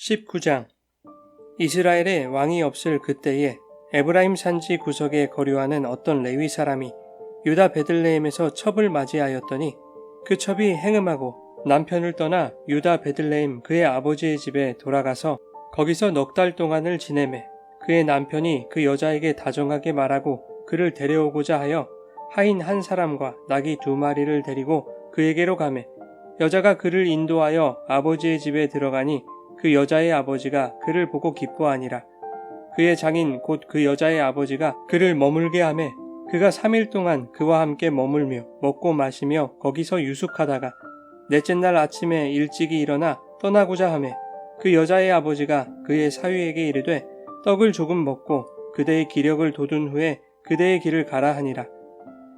19장. 이스라엘에 왕이 없을 그때에 에브라임 산지 구석에 거류하는 어떤 레위 사람이 유다 베들레헴에서 첩을 맞이하였더니 그 첩이 행음하고 남편을 떠나 유다 베들레헴 그의 아버지의 집에 돌아가서 거기서 넉 달 동안을 지내매 그의 남편이 그 여자에게 다정하게 말하고 그를 데려오고자 하여 하인 한 사람과 나귀 2마리를 데리고 그에게로 가매 여자가 그를 인도하여 아버지의 집에 들어가니 그 여자의 아버지가 그를 보고 기뻐하니라. 그의 장인 곧 그 여자의 아버지가 그를 머물게 하매 그가 3일 동안 그와 함께 머물며 먹고 마시며 거기서 유숙하다가 넷째 날 아침에 일찍이 일어나 떠나고자 하매 그 여자의 아버지가 그의 사위에게 이르되 떡을 조금 먹고 그대의 기력을 돋운 후에 그대의 길을 가라 하니라.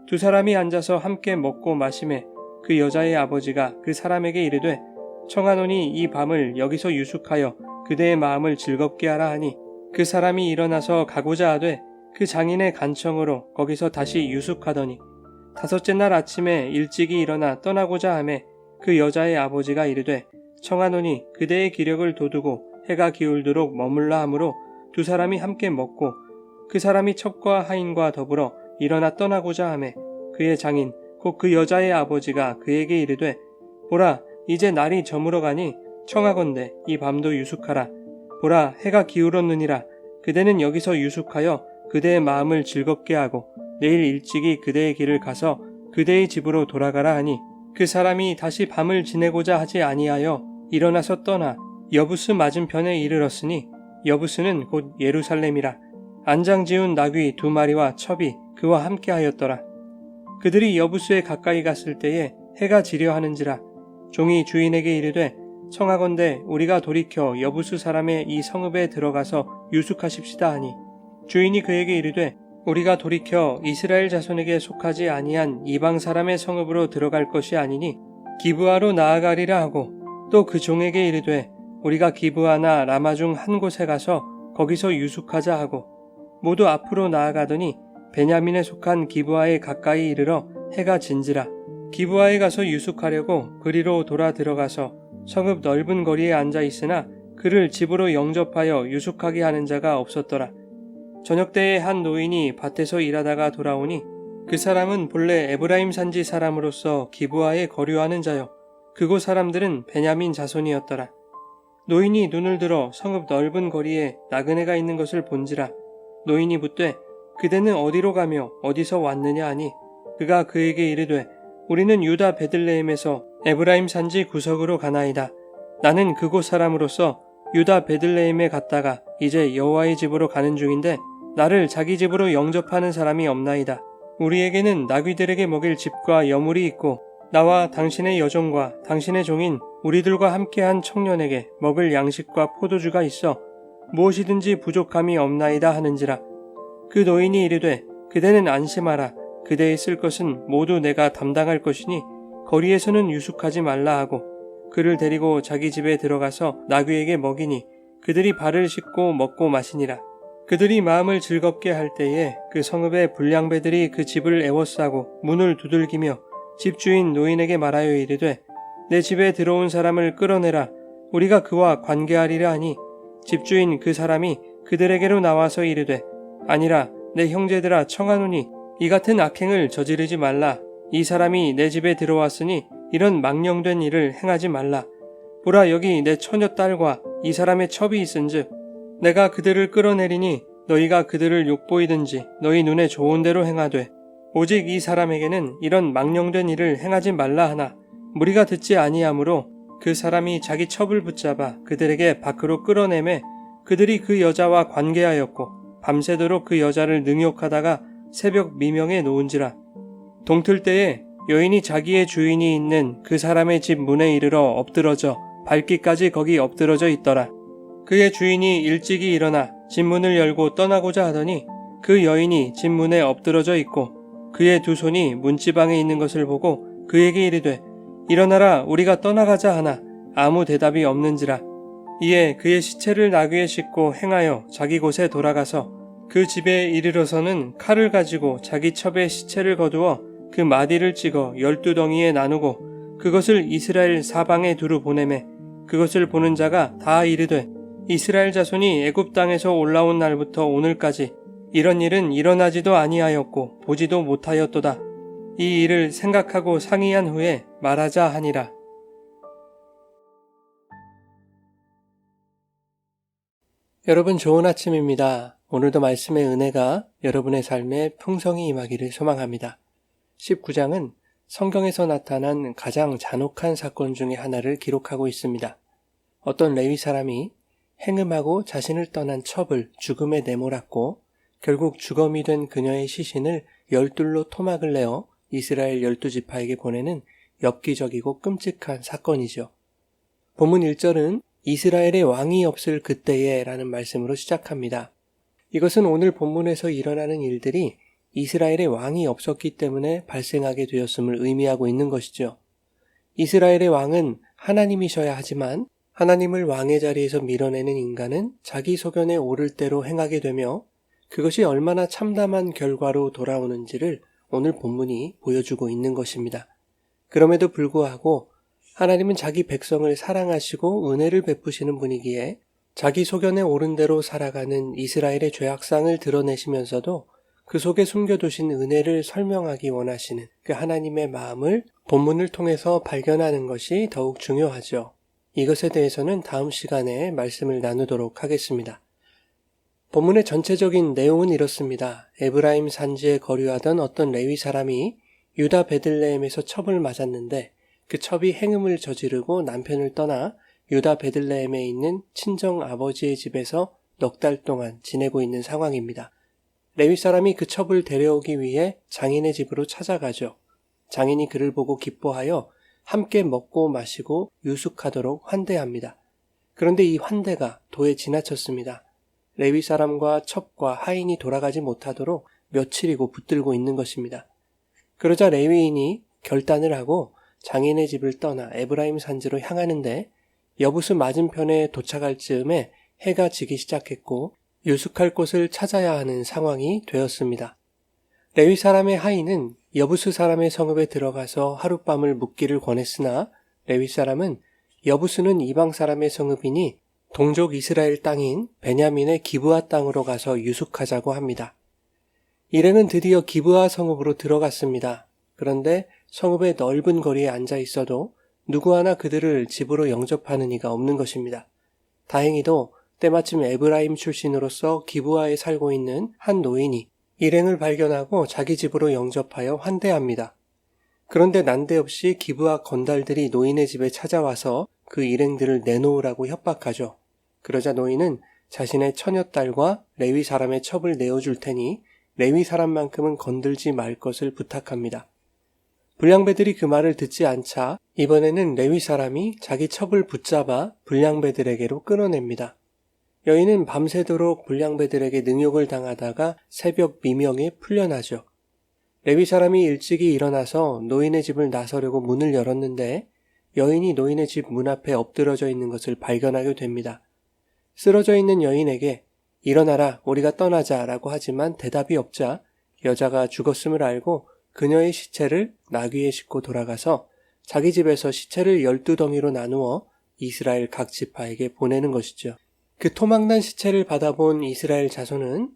두 사람이 앉아서 함께 먹고 마시매 그 여자의 아버지가 그 사람에게 이르되 청하노니 이 밤을 여기서 유숙하여 그대의 마음을 즐겁게 하라 하니 그 사람이 일어나서 가고자 하되 그 장인의 간청으로 거기서 다시 유숙하더니 다섯째 날 아침에 일찍이 일어나 떠나고자 하매 그 여자의 아버지가 이르되 청하노니 그대의 기력을 돋우고 해가 기울도록 머물라 하므로 두 사람이 함께 먹고 그 사람이 첩과 하인과 더불어 일어나 떠나고자 하매 그의 장인 곧 그 여자의 아버지가 그에게 이르되 보라 이제 날이 저물어 가니 청하건대 이 밤도 유숙하라. 보라 해가 기울었느니라. 그대는 여기서 유숙하여 그대의 마음을 즐겁게 하고 내일 일찍이 그대의 길을 가서 그대의 집으로 돌아가라 하니 그 사람이 다시 밤을 지내고자 하지 아니하여 일어나서 떠나 여부스 맞은편에 이르렀으니 여부스는 곧 예루살렘이라. 안장 지운 나귀 2마리와 첩이 그와 함께 하였더라. 그들이 여부스에 가까이 갔을 때에 해가 지려 하는지라. 종이 주인에게 이르되 청하건대 우리가 돌이켜 여부스 사람의 이 성읍에 들어가서 유숙하십시다 하니 주인이 그에게 이르되 우리가 돌이켜 이스라엘 자손에게 속하지 아니한 이방 사람의 성읍으로 들어갈 것이 아니니 기브아로 나아가리라 하고 또 그 종에게 이르되 우리가 기브아나 라마 중 한 곳에 가서 거기서 유숙하자 하고 모두 앞으로 나아가더니 베냐민에 속한 기브아에 가까이 이르러 해가 진지라. 기브아에 가서 유숙하려고 그리로 돌아 들어가서 성읍 넓은 거리에 앉아 있으나 그를 집으로 영접하여 유숙하게 하는 자가 없었더라. 저녁때에 한 노인이 밭에서 일하다가 돌아오니 그 사람은 본래 에브라임 산지 사람으로서 기브아에 거류하는 자요 그곳 사람들은 베냐민 자손이었더라. 노인이 눈을 들어 성읍 넓은 거리에 나그네가 있는 것을 본지라. 노인이 묻되 그대는 어디로 가며 어디서 왔느냐 하니 그가 그에게 이르되 우리는 유다 베들레헴에서 에브라임 산지 구석으로 가나이다. 나는 그곳 사람으로서 유다 베들레헴에 갔다가 이제 여호와의 집으로 가는 중인데 나를 자기 집으로 영접하는 사람이 없나이다. 우리에게는 나귀들에게 먹일 집과 여물이 있고 나와 당신의 여종과 당신의 종인 우리들과 함께한 청년에게 먹을 양식과 포도주가 있어 무엇이든지 부족함이 없나이다 하는지라. 그 노인이 이르되 그대는 안심하라. 그대의 쓸 것은 모두 내가 담당할 것이니 거리에서는 유숙하지 말라 하고 그를 데리고 자기 집에 들어가서 나귀에게 먹이니 그들이 발을 씻고 먹고 마시니라. 그들이 마음을 즐겁게 할 때에 그 성읍의 불량배들이 그 집을 에워싸고 문을 두들기며 집주인 노인에게 말하여 이르되 내 집에 들어온 사람을 끌어내라. 우리가 그와 관계하리라 하니 집주인 그 사람이 그들에게로 나와서 이르되 아니라 내 형제들아 청하노니 이 같은 악행을 저지르지 말라. 이 사람이 내 집에 들어왔으니 이런 망령된 일을 행하지 말라. 보라 여기 내 처녀 딸과 이 사람의 첩이 있은즉 내가 그들을 끌어내리니 너희가 그들을 욕보이든지 너희 눈에 좋은 대로 행하되 오직 이 사람에게는 이런 망령된 일을 행하지 말라 하나 무리가 듣지 아니하므로 그 사람이 자기 첩을 붙잡아 그들에게 밖으로 끌어내매 그들이 그 여자와 관계하였고 밤새도록 그 여자를 능욕하다가 새벽 미명에 놓은지라. 동틀 때에 여인이 자기의 주인이 있는 그 사람의 집 문에 이르러 엎드러져 발기까지 거기 엎드러져 있더라. 그의 주인이 일찍이 일어나 집 문을 열고 떠나고자 하더니 그 여인이 집 문에 엎드러져 있고 그의 두 손이 문지방에 있는 것을 보고 그에게 이르되 일어나라 우리가 떠나가자 하나 아무 대답이 없는지라. 이에 그의 시체를 나귀에 싣고 행하여 자기 곳에 돌아가서 그 집에 이르러서는 칼을 가지고 자기 첩의 시체를 거두어 그 마디를 찍어 12덩이에 나누고 그것을 이스라엘 사방에 두루 보내매 그것을 보는 자가 다 이르되 이스라엘 자손이 애굽 땅에서 올라온 날부터 오늘까지 이런 일은 일어나지도 아니하였고 보지도 못하였도다. 이 일을 생각하고 상의한 후에 말하자 하니라. 여러분 좋은 아침입니다. 오늘도 말씀의 은혜가 여러분의 삶에 풍성히 임하기를 소망합니다. 19장은 성경에서 나타난 가장 잔혹한 사건 중에 하나를 기록하고 있습니다. 어떤 레위 사람이 행음하고 자신을 떠난 첩을 죽음에 내몰았고 결국 주검이 된 그녀의 시신을 열둘로 토막을 내어 이스라엘 12지파에게 보내는 엽기적이고 끔찍한 사건이죠. 본문 1절은 이스라엘의 왕이 없을 그때에 라는 말씀으로 시작합니다. 이것은 오늘 본문에서 일어나는 일들이 이스라엘의 왕이 없었기 때문에 발생하게 되었음을 의미하고 있는 것이죠. 이스라엘의 왕은 하나님이셔야 하지만 하나님을 왕의 자리에서 밀어내는 인간은 자기 소견에 오를 대로 행하게 되며 그것이 얼마나 참담한 결과로 돌아오는지를 오늘 본문이 보여주고 있는 것입니다. 그럼에도 불구하고 하나님은 자기 백성을 사랑하시고 은혜를 베푸시는 분이기에 자기 소견에 오른 대로 살아가는 이스라엘의 죄악상을 드러내시면서도 그 속에 숨겨두신 은혜를 설명하기 원하시는 그 하나님의 마음을 본문을 통해서 발견하는 것이 더욱 중요하죠. 이것에 대해서는 다음 시간에 말씀을 나누도록 하겠습니다. 본문의 전체적인 내용은 이렇습니다. 에브라임 산지에 거류하던 어떤 레위 사람이 유다 베들레헴에서 첩을 맞았는데 그 첩이 행음을 저지르고 남편을 떠나 유다 베들레헴에 있는 친정 아버지의 집에서 넉 달 동안 지내고 있는 상황입니다. 레위 사람이 그 첩을 데려오기 위해 장인의 집으로 찾아가죠. 장인이 그를 보고 기뻐하여 함께 먹고 마시고 유숙하도록 환대합니다. 그런데 이 환대가 도에 지나쳤습니다. 레위 사람과 첩과 하인이 돌아가지 못하도록 며칠이고 붙들고 있는 것입니다. 그러자 레위인이 결단을 하고 장인의 집을 떠나 에브라임 산지로 향하는데 여부스 맞은편에 도착할 즈음에 해가 지기 시작했고 유숙할 곳을 찾아야 하는 상황이 되었습니다. 레위 사람의 하인은 여부스 사람의 성읍에 들어가서 하룻밤을 묵기를 권했으나 레위 사람은 여부스는 이방 사람의 성읍이니 동족 이스라엘 땅인 베냐민의 기브아 땅으로 가서 유숙하자고 합니다. 일행은 드디어 기브아 성읍으로 들어갔습니다. 그런데 성읍의 넓은 거리에 앉아 있어도 누구 하나 그들을 집으로 영접하는 이가 없는 것입니다. 다행히도 때마침 에브라임 출신으로서 기브아에 살고 있는 한 노인이 일행을 발견하고 자기 집으로 영접하여 환대합니다. 그런데 난데없이 기브아 건달들이 노인의 집에 찾아와서 그 일행들을 내놓으라고 협박하죠. 그러자 노인은 자신의 처녀딸과 레위 사람의 첩을 내어줄 테니 레위 사람만큼은 건들지 말 것을 부탁합니다. 불량배들이 그 말을 듣지 않자 이번에는 레위 사람이 자기 첩을 붙잡아 불량배들에게로 끌어냅니다. 여인은 밤새도록 불량배들에게 능욕을 당하다가 새벽 미명에 풀려나죠. 레위 사람이 일찍이 일어나서 노인의 집을 나서려고 문을 열었는데 여인이 노인의 집 문 앞에 엎드러져 있는 것을 발견하게 됩니다. 쓰러져 있는 여인에게 일어나라 우리가 떠나자 라고 하지만 대답이 없자 여자가 죽었음을 알고 그녀의 시체를 나귀에 싣고 돌아가서 자기 집에서 시체를 12덩이로 나누어 이스라엘 각 지파에게 보내는 것이죠. 그 토막난 시체를 받아본 이스라엘 자손은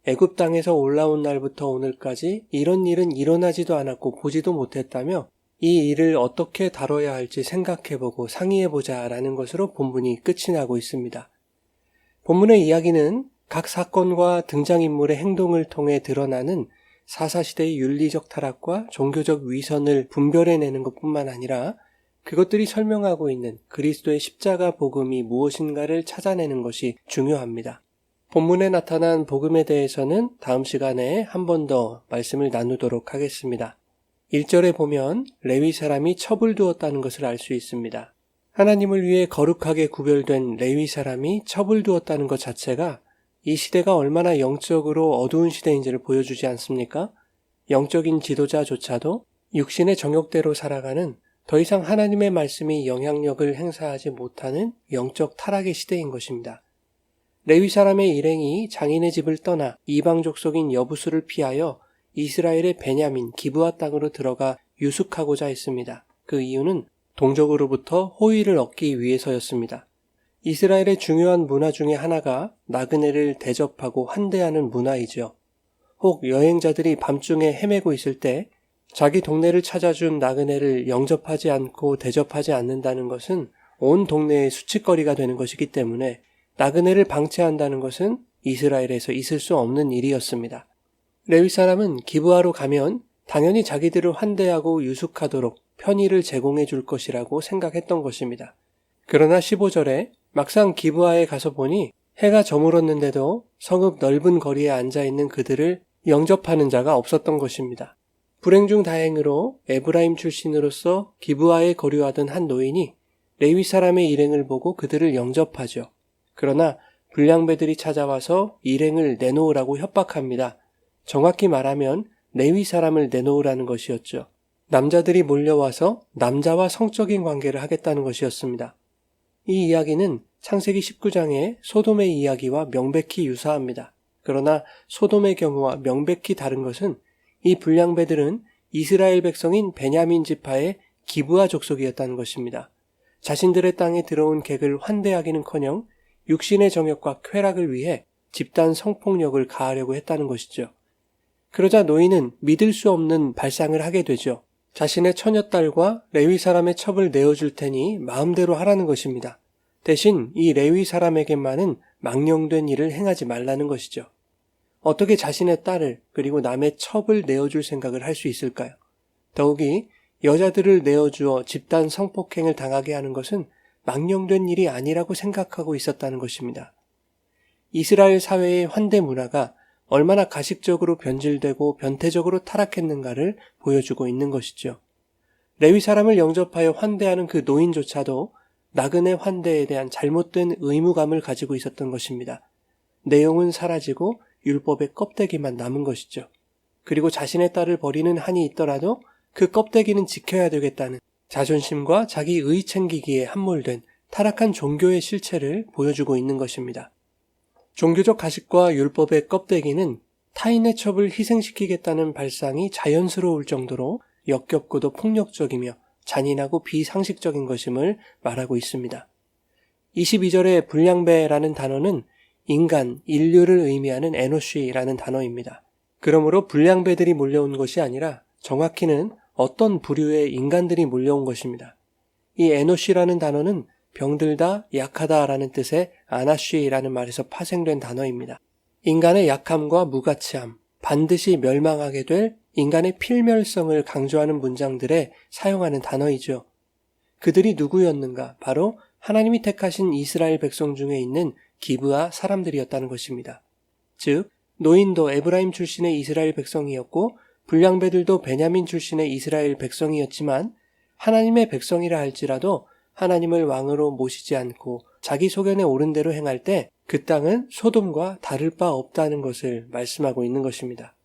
애굽 땅에서 올라온 날부터 오늘까지 이런 일은 일어나지도 않았고 보지도 못했다며 이 일을 어떻게 다뤄야 할지 생각해보고 상의해보자 라는 것으로 본문이 끝이 나고 있습니다. 본문의 이야기는 각 사건과 등장인물의 행동을 통해 드러나는 사사시대의 윤리적 타락과 종교적 위선을 분별해내는 것뿐만 아니라 그것들이 설명하고 있는 그리스도의 십자가 복음이 무엇인가를 찾아내는 것이 중요합니다. 본문에 나타난 복음에 대해서는 다음 시간에 한 번 더 말씀을 나누도록 하겠습니다. 1절에 보면 레위 사람이 첩을 두었다는 것을 알 수 있습니다. 하나님을 위해 거룩하게 구별된 레위 사람이 첩을 두었다는 것 자체가 이 시대가 얼마나 영적으로 어두운 시대인지를 보여주지 않습니까? 영적인 지도자조차도 육신의 정욕대로 살아가는 더 이상 하나님의 말씀이 영향력을 행사하지 못하는 영적 타락의 시대인 것입니다. 레위 사람의 일행이 장인의 집을 떠나 이방 족속인 여부수를 피하여 이스라엘의 베냐민 기브아 땅으로 들어가 유숙하고자 했습니다. 그 이유는 동족으로부터 호의를 얻기 위해서였습니다. 이스라엘의 중요한 문화 중에 하나가 나그네를 대접하고 환대하는 문화이죠. 혹 여행자들이 밤중에 헤매고 있을 때 자기 동네를 찾아준 나그네를 영접하지 않고 대접하지 않는다는 것은 온 동네의 수치거리가 되는 것이기 때문에 나그네를 방치한다는 것은 이스라엘에서 있을 수 없는 일이었습니다. 레위 사람은 기브아로 가면 당연히 자기들을 환대하고 유숙하도록 편의를 제공해 줄 것이라고 생각했던 것입니다. 그러나 15절에 막상 기브아에 가서 보니 해가 저물었는데도 성읍 넓은 거리에 앉아있는 그들을 영접하는 자가 없었던 것입니다. 불행 중 다행으로 에브라임 출신으로서 기브아에 거류하던 한 노인이 레위 사람의 일행을 보고 그들을 영접하죠. 그러나 불량배들이 찾아와서 일행을 내놓으라고 협박합니다. 정확히 말하면 레위 사람을 내놓으라는 것이었죠. 남자들이 몰려와서 남자와 성적인 관계를 하겠다는 것이었습니다. 이 이야기는 창세기 19장의 소돔의 이야기와 명백히 유사합니다. 그러나 소돔의 경우와 명백히 다른 것은 이 불량배들은 이스라엘 백성인 베냐민 지파의 기브아 족속이었다는 것입니다. 자신들의 땅에 들어온 객을 환대하기는커녕 육신의 정욕과 쾌락을 위해 집단 성폭력을 가하려고 했다는 것이죠. 그러자 노인은 믿을 수 없는 발상을 하게 되죠. 자신의 처녀딸과 레위 사람의 첩을 내어줄 테니 마음대로 하라는 것입니다. 대신 이 레위 사람에게만은 망령된 일을 행하지 말라는 것이죠. 어떻게 자신의 딸을 그리고 남의 첩을 내어줄 생각을 할 수 있을까요? 더욱이 여자들을 내어주어 집단 성폭행을 당하게 하는 것은 망령된 일이 아니라고 생각하고 있었다는 것입니다. 이스라엘 사회의 환대 문화가 얼마나 가식적으로 변질되고 변태적으로 타락했는가를 보여주고 있는 것이죠. 레위 사람을 영접하여 환대하는 그 노인조차도 나그네 환대에 대한 잘못된 의무감을 가지고 있었던 것입니다. 내용은 사라지고 율법의 껍데기만 남은 것이죠. 그리고 자신의 딸을 버리는 한이 있더라도 그 껍데기는 지켜야 되겠다는 자존심과 자기 의 챙기기에 함몰된 타락한 종교의 실체를 보여주고 있는 것입니다. 종교적 가식과 율법의 껍데기는 타인의 첩을 희생시키겠다는 발상이 자연스러울 정도로 역겹고도 폭력적이며 잔인하고 비상식적인 것임을 말하고 있습니다. 22절의 불량배라는 단어는 인간, 인류를 의미하는 에노쉬라는 단어입니다. 그러므로 불량배들이 몰려온 것이 아니라 정확히는 어떤 부류의 인간들이 몰려온 것입니다. 이 에노쉬라는 단어는 병들다, 약하다라는 뜻의 아나쉬라는 말에서 파생된 단어입니다. 인간의 약함과 무가치함, 반드시 멸망하게 될 인간의 필멸성을 강조하는 문장들에 사용하는 단어이죠. 그들이 누구였는가? 바로 하나님이 택하신 이스라엘 백성 중에 있는 기브아 사람들이었다는 것입니다. 즉, 노인도 에브라임 출신의 이스라엘 백성이었고 불량배들도 베냐민 출신의 이스라엘 백성이었지만 하나님의 백성이라 할지라도 하나님을 왕으로 모시지 않고 자기 소견에 옳은 대로 행할 때 그 땅은 소돔과 다를 바 없다는 것을 말씀하고 있는 것입니다.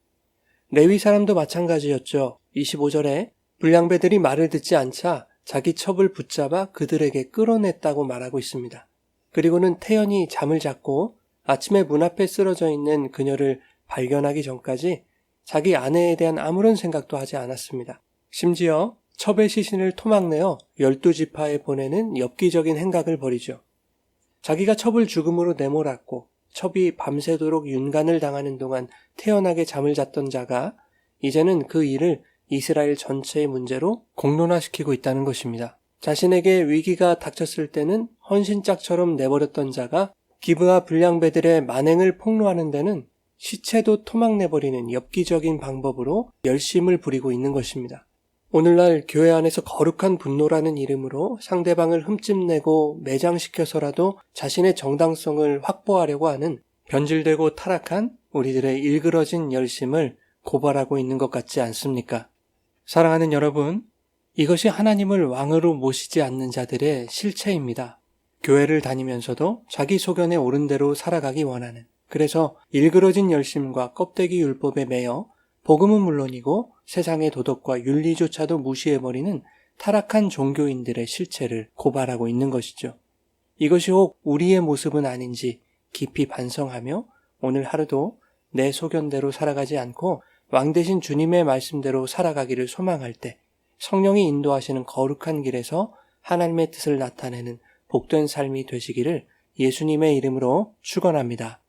레위 사람도 마찬가지였죠. 25절에 불량배들이 말을 듣지 않자 자기 첩을 붙잡아 그들에게 끌어냈다고 말하고 있습니다. 그리고는 태연히 잠을 잤고 아침에 문 앞에 쓰러져 있는 그녀를 발견하기 전까지 자기 아내에 대한 아무런 생각도 하지 않았습니다. 심지어 첩의 시신을 토막내어 12지파에 보내는 엽기적인 행각을 벌이죠. 자기가 첩을 죽음으로 내몰았고 첩이 밤새도록 윤간을 당하는 동안 태연하게 잠을 잤던 자가 이제는 그 일을 이스라엘 전체의 문제로 공론화시키고 있다는 것입니다. 자신에게 위기가 닥쳤을 때는 헌신짝처럼 내버렸던 자가 기브아 불량배들의 만행을 폭로하는 데는 시체도 토막내버리는 엽기적인 방법으로 열심을 부리고 있는 것입니다. 오늘날 교회 안에서 거룩한 분노라는 이름으로 상대방을 흠집내고 매장시켜서라도 자신의 정당성을 확보하려고 하는 변질되고 타락한 우리들의 일그러진 열심을 고발하고 있는 것 같지 않습니까? 사랑하는 여러분, 이것이 하나님을 왕으로 모시지 않는 자들의 실체입니다. 교회를 다니면서도 자기 소견에 옳은 대로 살아가기 원하는, 그래서 일그러진 열심과 껍데기 율법에 매여 복음은 물론이고 세상의 도덕과 윤리조차도 무시해버리는 타락한 종교인들의 실체를 고발하고 있는 것이죠. 이것이 혹 우리의 모습은 아닌지 깊이 반성하며 오늘 하루도 내 소견대로 살아가지 않고 왕 대신 주님의 말씀대로 살아가기를 소망할 때 성령이 인도하시는 거룩한 길에서 하나님의 뜻을 나타내는 복된 삶이 되시기를 예수님의 이름으로 축원합니다.